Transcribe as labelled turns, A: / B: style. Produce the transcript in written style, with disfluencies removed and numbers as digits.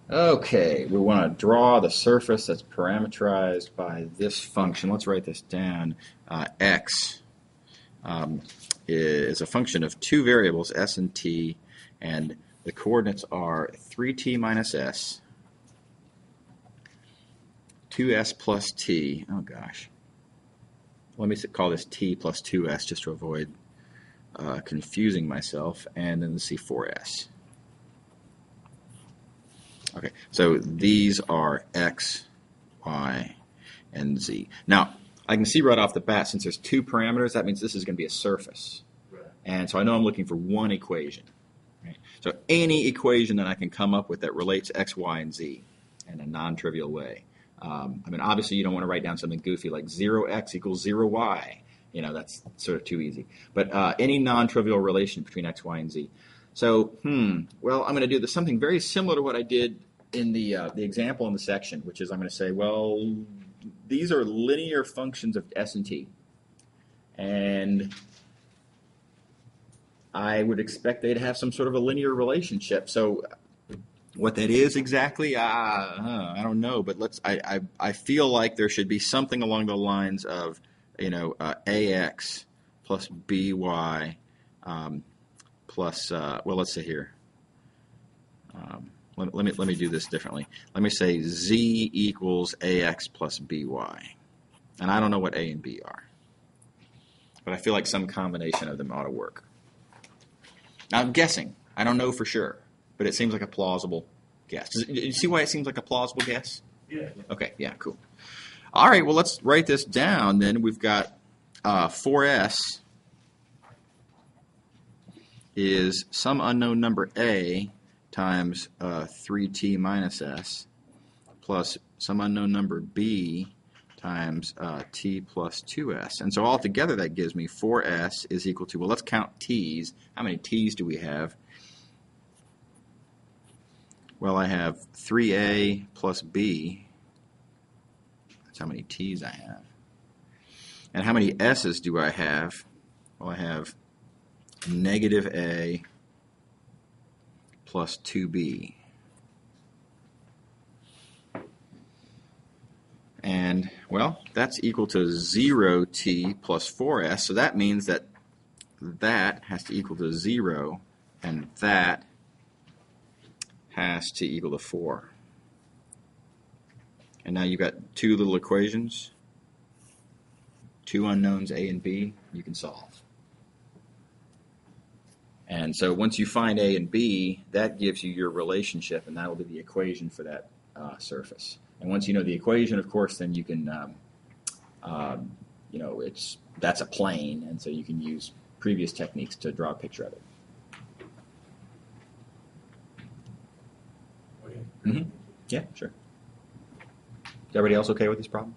A: Okay, we want to draw the surface that's parameterized by this function. Let's write this down. X is a function of two variables, s and t, and the coordinates are 3t minus s, 2s plus t. Oh gosh. Let me call this t plus 2s just to avoid confusing myself, and then let's see 4s. Okay, so these are x, y, and z. Now, I can see right off the bat, since there's two parameters, that means this is going to be a surface.
B: Right.
A: And so I know I'm looking for one equation. Right? So any equation that I can come up with that relates x, y, and z in a non-trivial way. I mean, obviously you don't want to write down something goofy like 0x equals 0y. You know, that's sort of too easy. But any non-trivial relation between x, y, and z. So, well, I'm going to do something very similar to what I did in the example in the section, which is I'm going to say, well, these are linear functions of s and t. And I would expect they'd have some sort of a linear relationship. So what that is exactly, I don't know. But I feel like there should be something along the lines of, ax plus by plus, well, let's say here. Let me do this differently. Let me say z equals ax plus by. And I don't know what a and b are. But I feel like some combination of them ought to work. Now, I'm guessing. I don't know for sure. But it seems like a plausible guess. Do you see why it seems like a plausible guess?
B: Yeah.
A: Okay, yeah, cool. All right, well, let's write this down then. We've got 4s is some unknown number a times 3t minus s plus some unknown number b times t plus 2s. And so altogether that gives me 4s is equal to, well, let's count t's. How many t's do we have? Well, I have 3a plus b. That's how many t's I have. And how many s's do I have? Well, I have negative a plus 2b. And, well, that's equal to 0t plus 4s. So that means that that has to equal to 0, and that has to equal to 4. And now you've got two little equations, two unknowns, a and b, you can solve. And so once you find a and b, that gives you your relationship, and that will be the equation for that surface. And once you know the equation, of course, then you can, that's a plane, and so you can use previous techniques to draw a picture of it.
B: Okay.
A: Mm-hmm. Yeah, sure. Is everybody else okay with this problem?